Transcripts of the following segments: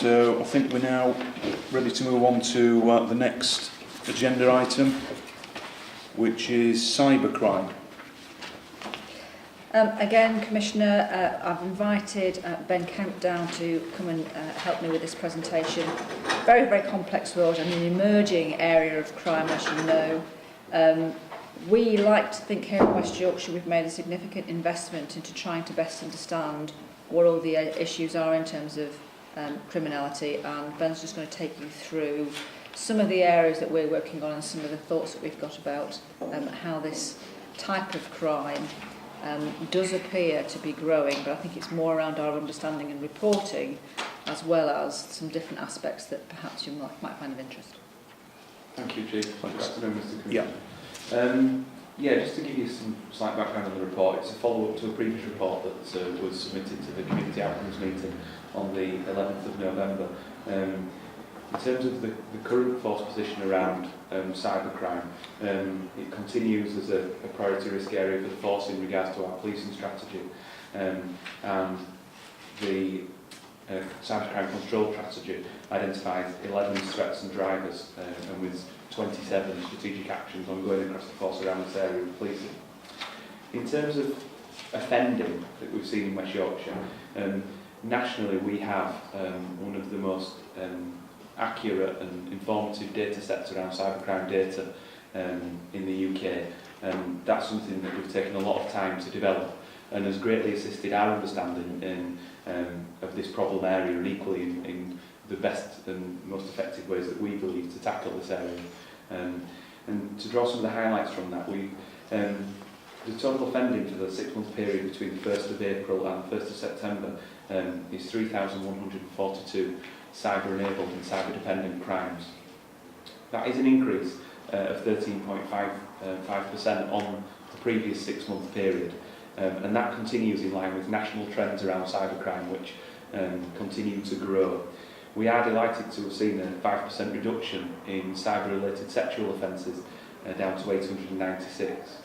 So I think we're now ready to move on to the next agenda item, which is cybercrime. Again, Commissioner, I've invited Ben Kemp down to come and help me with this presentation. Very, very complex world and an emerging area of crime, as you know. We like to think here in West Yorkshire we've made a significant investment into trying to best understand what all the issues are in terms of criminality, and Ben's just going to take you through some of the areas that we're working on and some of the thoughts that we've got about how this type of crime does appear to be growing, but I think it's more around our understanding and reporting, as well as some different aspects that perhaps you might find of interest. Thank you, Chief. Good afternoon, Mr. Yeah. Commissioner. Just to give you some slight background on the report, it's a follow-up to a previous report that was submitted to the Community Outcomes meeting on the 11th of November. In terms of the current force position around cybercrime, it continues as a priority risk area for the force in regards to our policing strategy, and the cybercrime control strategy identifies 11 threats and drivers, and with 27 strategic actions ongoing across the force around this area of policing. In terms of offending that we've seen in West Yorkshire, nationally we have one of the most accurate and informative data sets around cybercrime data in the UK, and that's something that we've taken a lot of time to develop and has greatly assisted our understanding of this problem area, and equally in the best and most effective ways that we believe to tackle this area. And to draw some of the highlights from that, the total offending for the 6-month period between the 1st of April and the 1st of September is 3,142 cyber-enabled and cyber-dependent crimes. That is an increase of 13.5% on the previous 6-month period, and that continues in line with national trends around cybercrime, which continue to grow. We are delighted to have seen a 5% reduction in cyber-related sexual offences, down to 896.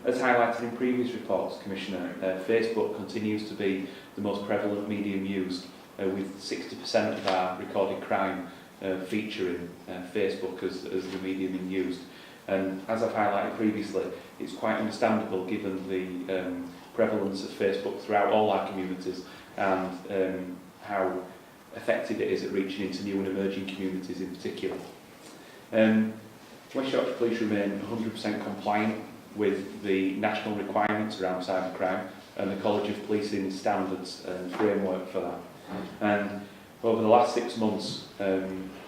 As highlighted in previous reports, Commissioner, Facebook continues to be the most prevalent medium used, with 60% of our recorded crime featuring Facebook as the medium in use. And as I've highlighted previously, it's quite understandable given the prevalence of Facebook throughout all our communities, and how effective it is at reaching into new and emerging communities in particular. West Yorkshire Police remain 100% compliant with the national requirements around cybercrime and the College of Policing standards and framework for that. And over the last 6 months,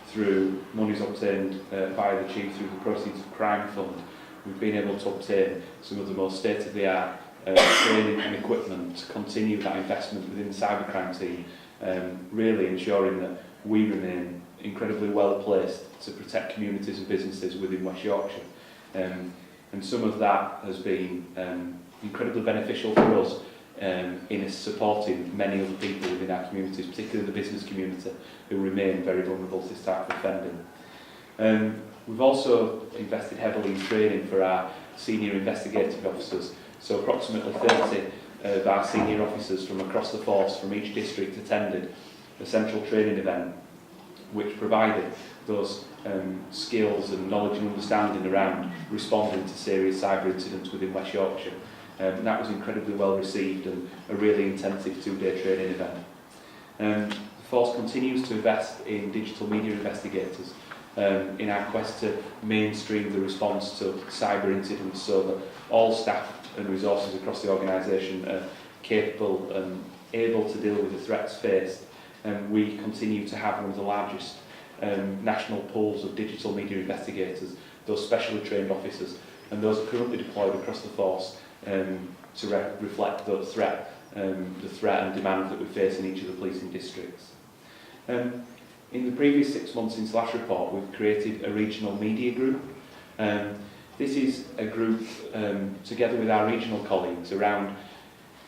through monies obtained by the Chief through the Proceeds of Crime Fund, we've been able to obtain some of the most state-of-the-art training and equipment to continue that investment within the cybercrime team, really ensuring that we remain incredibly well placed to protect communities and businesses within West Yorkshire. And some of that has been incredibly beneficial for us in supporting many other people within our communities, particularly the business community, who remain very vulnerable to this type of offending. We've also invested heavily in training for our senior investigative officers, so approximately 30 of our senior officers from across the force from each district attended a central training event which provided those skills and knowledge and understanding around responding to serious cyber incidents within West Yorkshire. That was incredibly well received and a really intensive 2-day training event. The force continues to invest in digital media investigators in our quest to mainstream the response to cyber incidents, so that all staff and resources across the organisation are capable and able to deal with the threats faced. And we continue to have one of the largest national pools of digital media investigators, those specially trained officers, and those are currently deployed across the force to reflect the threat and demand that we face in each of the policing districts. In the previous 6 months since the last report, we've created a regional media group. This is a group, together with our regional colleagues, around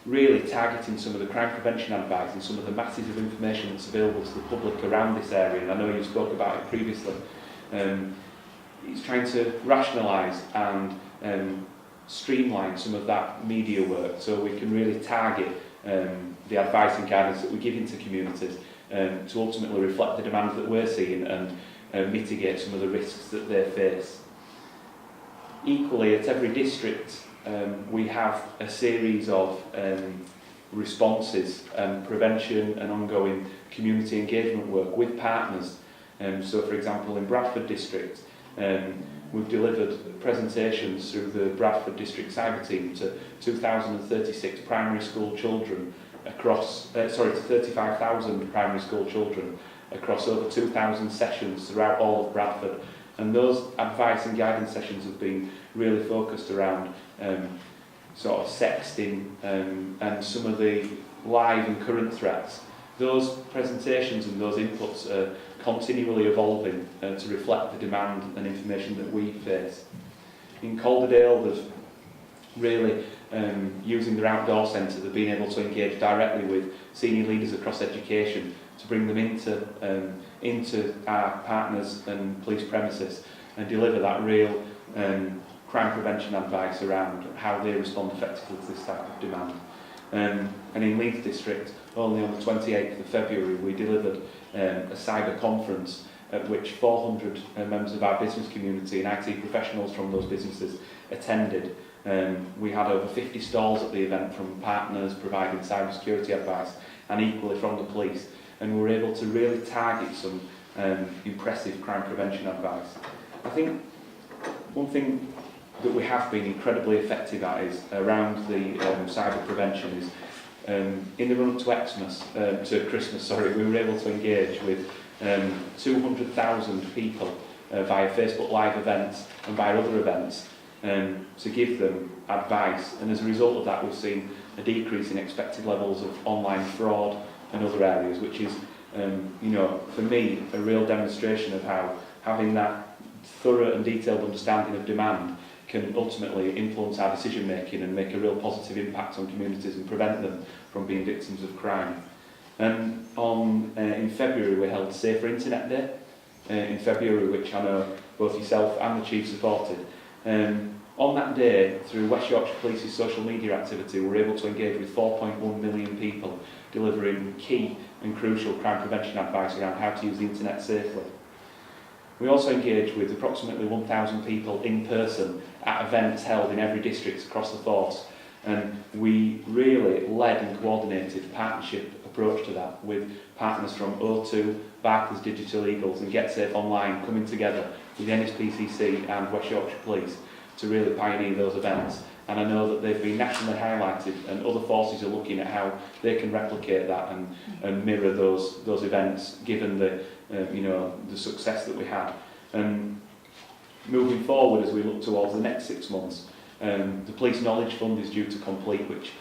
really targeting some of the crime prevention advice and some of the masses of information that's available to the public around this area. And I know you spoke about it previously. It's trying to rationalise and streamline some of that media work, so we can really target the advice and guidance that we give into communities to ultimately reflect the demand that we're seeing and mitigate some of the risks that they face. Equally, at every district, we have a series of responses, prevention and ongoing community engagement work with partners. So, for example, in Bradford District, we've delivered presentations through the Bradford District Cyber Team to 2,036 primary school children across, to 35,000 primary school children across over 2,000 sessions throughout all of Bradford. And those advice and guidance sessions have been really focused around sort of sexting and some of the live and current threats. Those presentations and those inputs are continually evolving to reflect the demand and information that we face. In Calderdale, there's really using their outdoor centre, they've been able to engage directly with senior leaders across education to bring them into our partners and police premises and deliver that real crime prevention advice around how they respond effectively to this type of demand. And in Leeds District, only on the 28th of February, we delivered a cyber conference at which 400 members of our business community and IT professionals from those businesses attended. We had over 50 stalls at the event from partners providing cybersecurity advice and equally from the police. And we were able to really target some impressive crime prevention advice. I think one thing that we have been incredibly effective at is around the cyber prevention is in the run up to Christmas, we were able to engage with 200,000 people via Facebook Live events and via other events to give them advice, and as a result of that we've seen a decrease in expected levels of online fraud and other areas, which is for me a real demonstration of how having that thorough and detailed understanding of demand can ultimately influence our decision making and make a real positive impact on communities and prevent them from being victims of crime. And in February we held Safer Internet Day in February, which I know both yourself and the Chief supported. On that day, through West Yorkshire Police's social media activity, we were able to engage with 4.1 million people, delivering key and crucial crime prevention advice around how to use the internet safely. We also engaged with approximately 1,000 people in person at events held in every district across the force, and we really led and coordinated a partnership approach to that with partners from O2, Barclays Digital Eagles and Get Safe Online coming together with the NSPCC and West Yorkshire Police to really pioneer those events. And I know that they've been nationally highlighted and other forces are looking at how they can replicate that and mirror those events given the the success that we had. And moving forward as we look towards the next 6 months, the Police Knowledge Fund is due to complete, which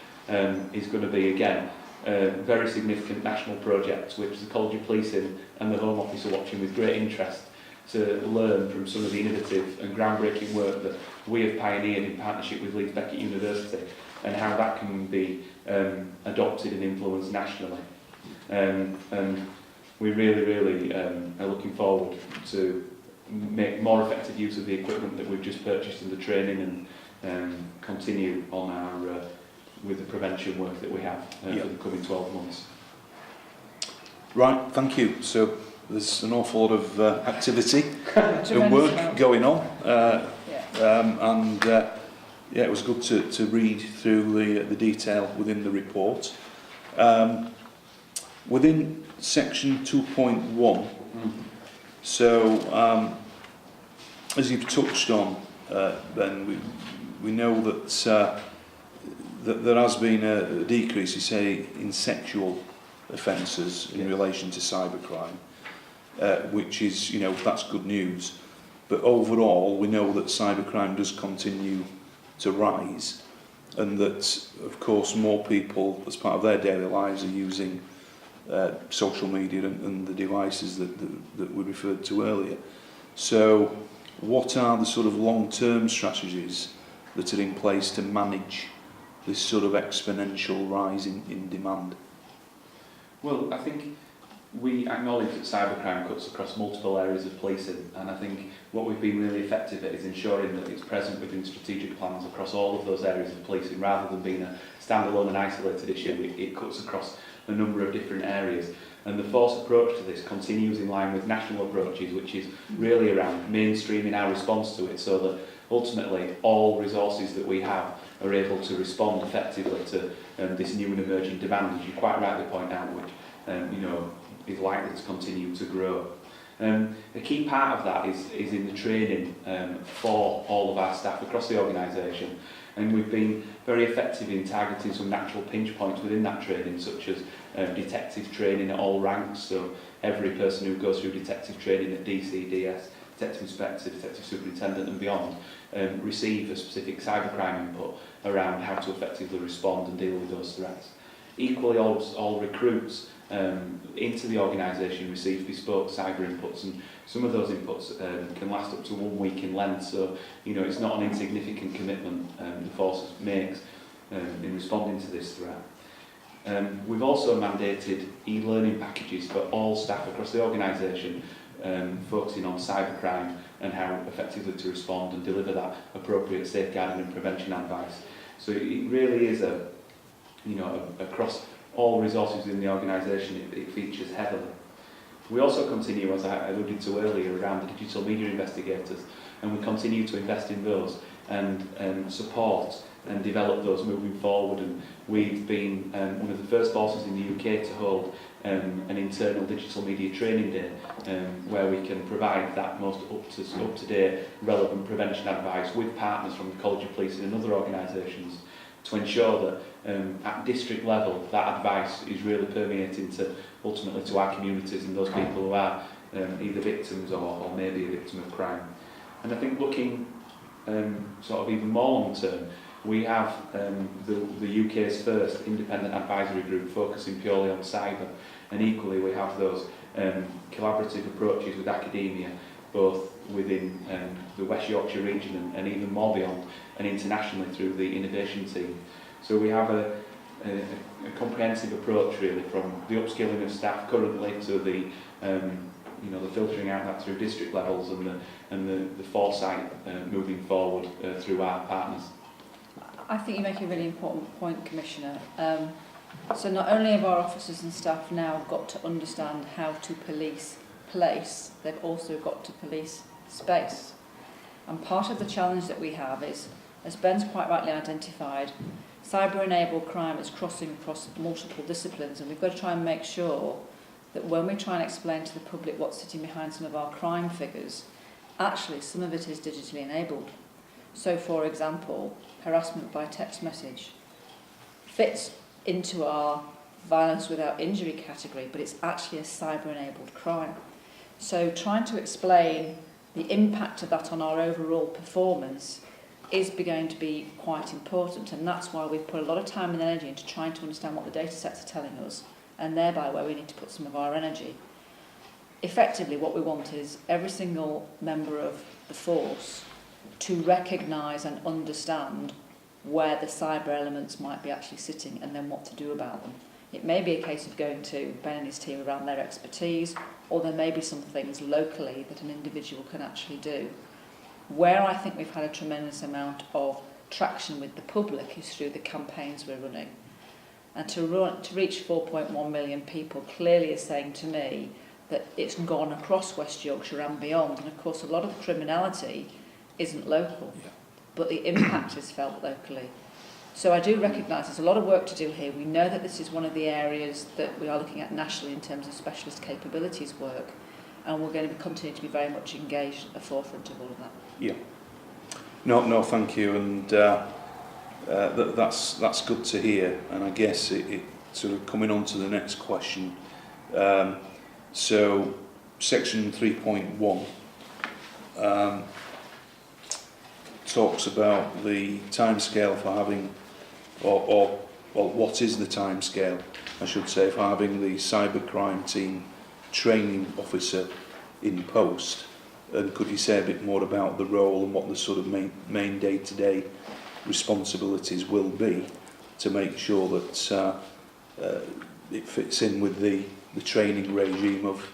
is going to be again a very significant national project which the College of Policing and the Home Office are watching with great interest to learn from some of the innovative and groundbreaking work that we have pioneered in partnership with Leeds Beckett University and how that can be adopted and influenced nationally. And we really are looking forward to make more effective use of the equipment that we've just purchased and the training and continue on our with the prevention work that we have for the coming 12 months. Right, thank you. So there's an awful lot of activity and work going on, it was good to read through the detail within the report. Within section 2.1, so as you've touched on, Ben, we know that that there has been a decrease, you say, in sexual offences in relation to cybercrime, which is, that's good news. But overall, we know that cybercrime does continue to rise, and that, of course, more people, as part of their daily lives, are using social media and the devices that we referred to earlier. So, what are the sort of long-term strategies that are in place to manage this sort of exponential rise in demand? Well, I think we acknowledge that cybercrime cuts across multiple areas of policing, and I think what we've been really effective at is ensuring that it's present within strategic plans across all of those areas of policing, rather than being a standalone and isolated issue. It cuts across a number of different areas. And the force approach to this continues in line with national approaches, which is really around mainstreaming our response to it, so that ultimately all resources that we have are able to respond effectively to this new and emerging demand, as you quite rightly point out, which is likely to continue to grow. A key part of that is in the training for all of our staff across the organisation, and we've been very effective in targeting some natural pinch points within that training, such as detective training at all ranks. So every person who goes through detective training at DC, DS, detective inspector, detective superintendent and beyond receive a specific cybercrime input around how to effectively respond and deal with those threats. Equally, all recruits into the organisation receive bespoke cyber inputs, and some of those inputs can last up to 1 week in length, so it's not an insignificant commitment the force makes in responding to this threat. We've also mandated e-learning packages for all staff across the organisation, focusing on cybercrime and how effectively to respond and deliver that appropriate safeguarding and prevention advice. So it really is across all resources in the organisation, it features heavily. We also continue, as I alluded to earlier, around the digital media investigators, and we continue to invest in those and support and develop those moving forward. And we've been one of the first forces in the UK to hold an internal digital media training day where we can provide that most up-to-date relevant prevention advice with partners from the College of Policing and other organisations to ensure that at district level that advice is really permeating to ultimately to our communities and those people who are either victims or maybe a victim of crime. And I think looking sort of even more long term, we have the UK's first independent advisory group focusing purely on cyber, and equally we have those collaborative approaches with academia, both within the West Yorkshire region and even more beyond, and internationally through the innovation team. So we have a comprehensive approach really, from the upskilling of staff currently to the the filtering out that through district levels and the foresight moving forward through our partners. I think you make a really important point, Commissioner. So not only have our officers and staff now got to understand how to police place, they've also got to police space. And part of the challenge that we have is, as Ben's quite rightly identified, cyber-enabled crime is crossing across multiple disciplines, and we've got to try and make sure that when we try and explain to the public what's sitting behind some of our crime figures, actually some of it is digitally enabled. So, for example, harassment by text message fits into our violence without injury category, but it's actually a cyber-enabled crime. So trying to explain the impact of that on our overall performance is going to be quite important, and that's why we've put a lot of time and energy into trying to understand what the data sets are telling us, and thereby where we need to put some of our energy. Effectively, what we want is every single member of the force to recognise and understand where the cyber elements might be actually sitting and then what to do about them. It may be a case of going to Ben and his team around their expertise, or there may be some things locally that an individual can actually do. Where I think we've had a tremendous amount of traction with the public is through the campaigns we're running. And to reach 4.1 million people clearly is saying to me that it's gone across West Yorkshire and beyond. And of course, a lot of the criminality isn't local, but the impact is felt locally. So I do recognise there's a lot of work to do here. We know that this is one of the areas that we are looking at nationally in terms of specialist capabilities work, and we're going to continue to be very much engaged at the forefront of all of that. Yeah. No, thank you, and that's good to hear. And I guess it sort of coming on to the next question. So, section 3.1 talks about the timescale for having, or what is the timescale, I should say, for having the cybercrime team training officer in post. And could you say a bit more about the role and what the sort of main day-to-day responsibilities will be to make sure that it fits in with the training regime of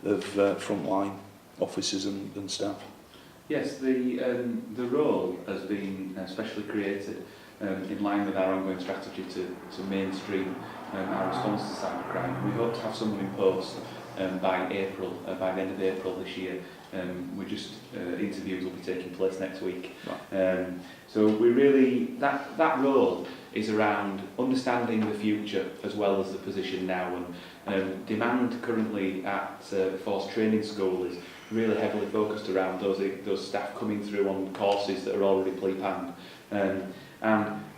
frontline officers and staff? Yes, the role has been specially created in line with our ongoing strategy to mainstream our response to cybercrime. We hope to have someone in post by the end of April this year. Interviews will be taking place next week. Right. So we really, that role is around understanding the future as well as the position now, and demand currently at Force Training School is really heavily focused around those staff coming through on courses that are already pre-planned. And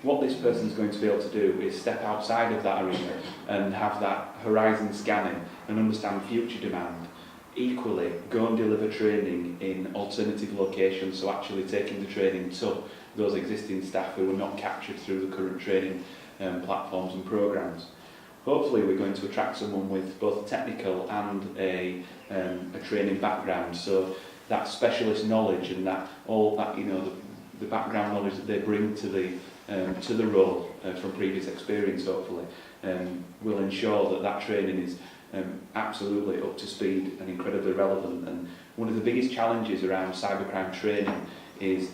what this person's going to be able to do is step outside of that arena and have that horizon scanning and understand future demand. Equally, go and deliver training in alternative locations, so actually taking the training to those existing staff who are not captured through the current training platforms and programmes. Hopefully we're going to attract someone with both technical and a training background, so that specialist knowledge and the background knowledge that they bring to the role from previous experience, hopefully, will ensure that training is absolutely up to speed and incredibly relevant. And one of the biggest challenges around cybercrime training is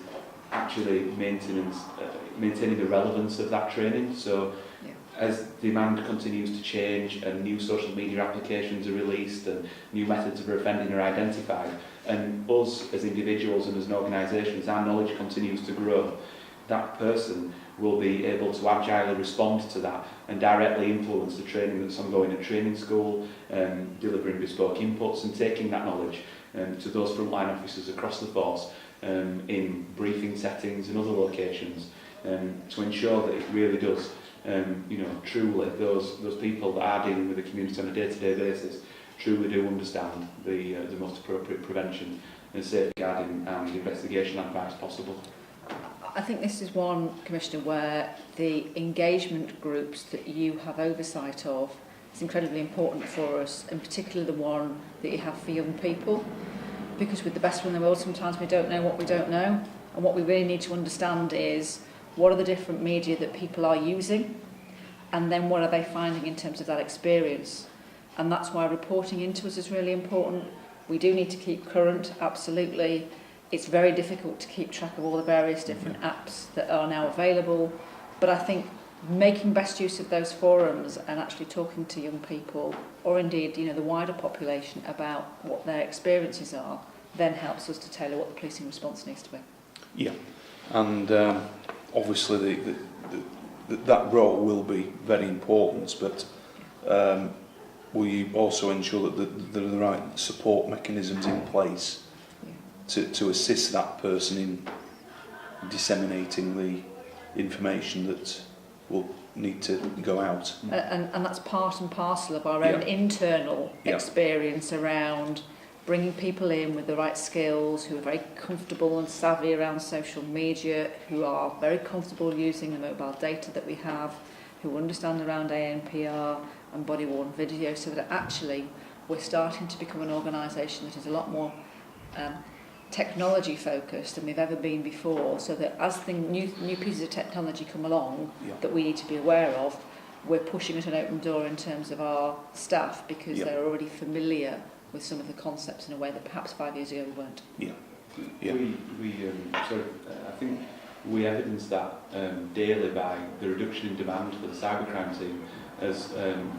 actually maintaining the relevance of that training. So as demand continues to change and new social media applications are released and new methods of offending are identified, and us as individuals and as an organisation, as our knowledge continues to grow, that person will be able to agilely respond to that and directly influence the training that's ongoing at training school, delivering bespoke inputs and taking that knowledge to those frontline officers across the force in briefing settings and other locations, to ensure that it really does, truly those people that are dealing with the community on a day-to-day basis truly do understand the most appropriate prevention and safeguarding and investigation advice possible. I think this is one, Commissioner, where the engagement groups that you have oversight of is incredibly important for us, in particular the one that you have for young people, because with the best one in the world sometimes we don't know what we don't know, and what we really need to understand is what are the different media that people are using, and then what are they finding in terms of that experience. And that's why reporting into us is really important. We do need to keep current, absolutely. It's very difficult to keep track of all the various different apps that are now available, but I think making best use of those forums and actually talking to young people, or indeed the wider population, about what their experiences are, then helps us to tailor what the policing response needs to be. Yeah, and obviously that role will be very important, but we also ensure that there are the right support mechanisms in place to assist that person in disseminating the information that will need to go out. And that's part and parcel of our own internal experience around bringing people in with the right skills, who are very comfortable and savvy around social media, who are very comfortable using the mobile data that we have, who understand around ANPR and body-worn video, so that actually we're starting to become an organisation that is a lot more technology focused than we've ever been before, so that as the new pieces of technology come along that we need to be aware of, we're pushing at an open door in terms of our staff, because they're already familiar with some of the concepts in a way that perhaps 5 years ago we weren't. I think we evidence that daily by the reduction in demand for the cybercrime team as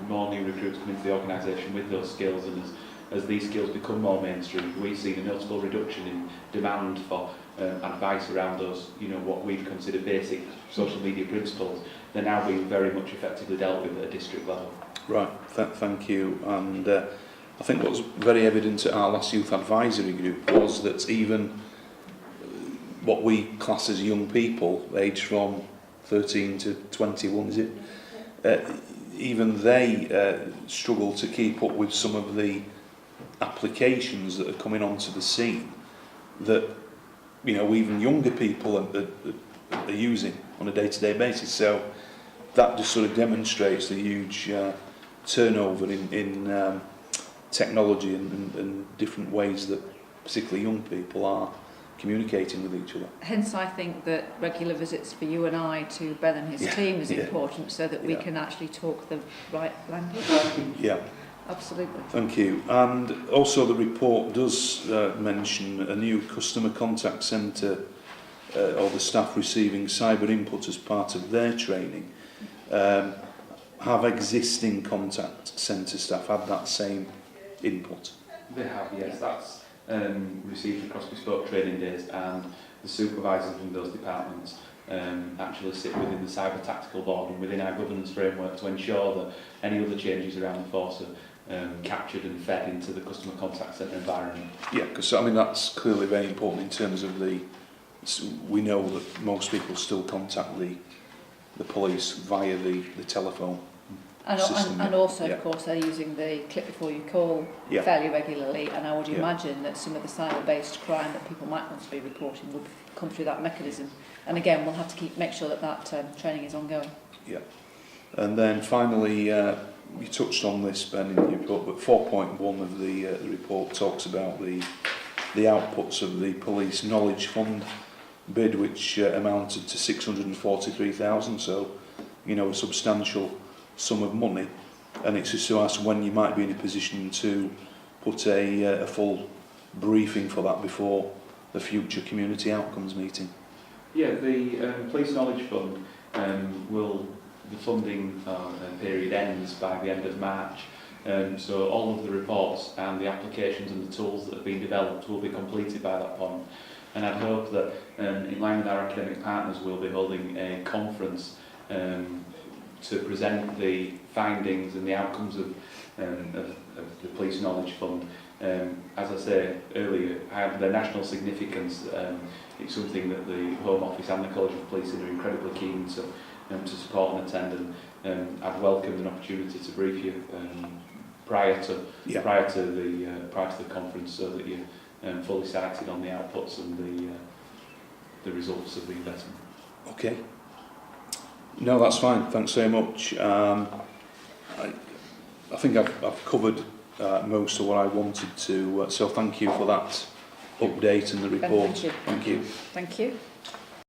more new recruits come into the organisation with those skills, and as these skills become more mainstream, we've seen a notable reduction in demand for advice around those, what we'd consider basic social media principles. They're now being very much effectively dealt with at a district level. Right, thank you. And I think what was very evident at our last youth advisory group was that even what we class as young people, aged from 13 to 21, is it? Even they struggle to keep up with some of the applications that are coming onto the scene that even younger people are using on a day-to-day basis. So that just sort of demonstrates the huge turnover in technology and different ways that particularly young people are communicating with each other. Hence I think that regular visits for you and I to Ben and his team is important, so that we can actually talk the right language. Yeah. Absolutely. Thank you. And also the report does mention a new customer contact centre or the staff receiving cyber input as part of their training, have existing contact centre staff had that same input? They have, yes. That's received across bespoke training days, and the supervisors in those departments actually sit within the cyber tactical board and within our governance framework to ensure that any other changes around the force are captured and fed into the customer contact centre environment. Yeah, because I mean that's clearly very important in terms of we know that most people still contact the police via the telephone system. And also, yeah. of course, they're using the click before you call Yeah. fairly regularly, and I would Yeah. imagine that some of the cyber-based crime that people might want to be reporting would come through that mechanism. And again, we'll have to make sure that training is ongoing. Yeah. And then finally, you touched on this, Ben, in your report, but 4.1 of the report talks about the outputs of the Police Knowledge Fund bid, which amounted to 643,000, so, you know, a substantial sum of money. And it's just to ask when you might be in a position to put a full briefing for that before the future community outcomes meeting. Yeah, the Police Knowledge Fund the funding period ends by the end of March. So all of the reports and the applications and the tools that have been developed will be completed by that point. And I'd hope that in line with our academic partners, we'll be holding a conference to present the findings and the outcomes of the Police Knowledge Fund. As I said earlier, the national significance, it's something that the Home Office and the College of Policing are incredibly keen to support and attend, and I've welcomed an opportunity to brief you prior to the conference, so that you're fully sighted on the outputs and the results of the investment. Okay. No, that's fine. Thanks very much. I think I've covered most of what I wanted to. So thank you for that update and the report. Ben, thank you. Thank you. Thank you.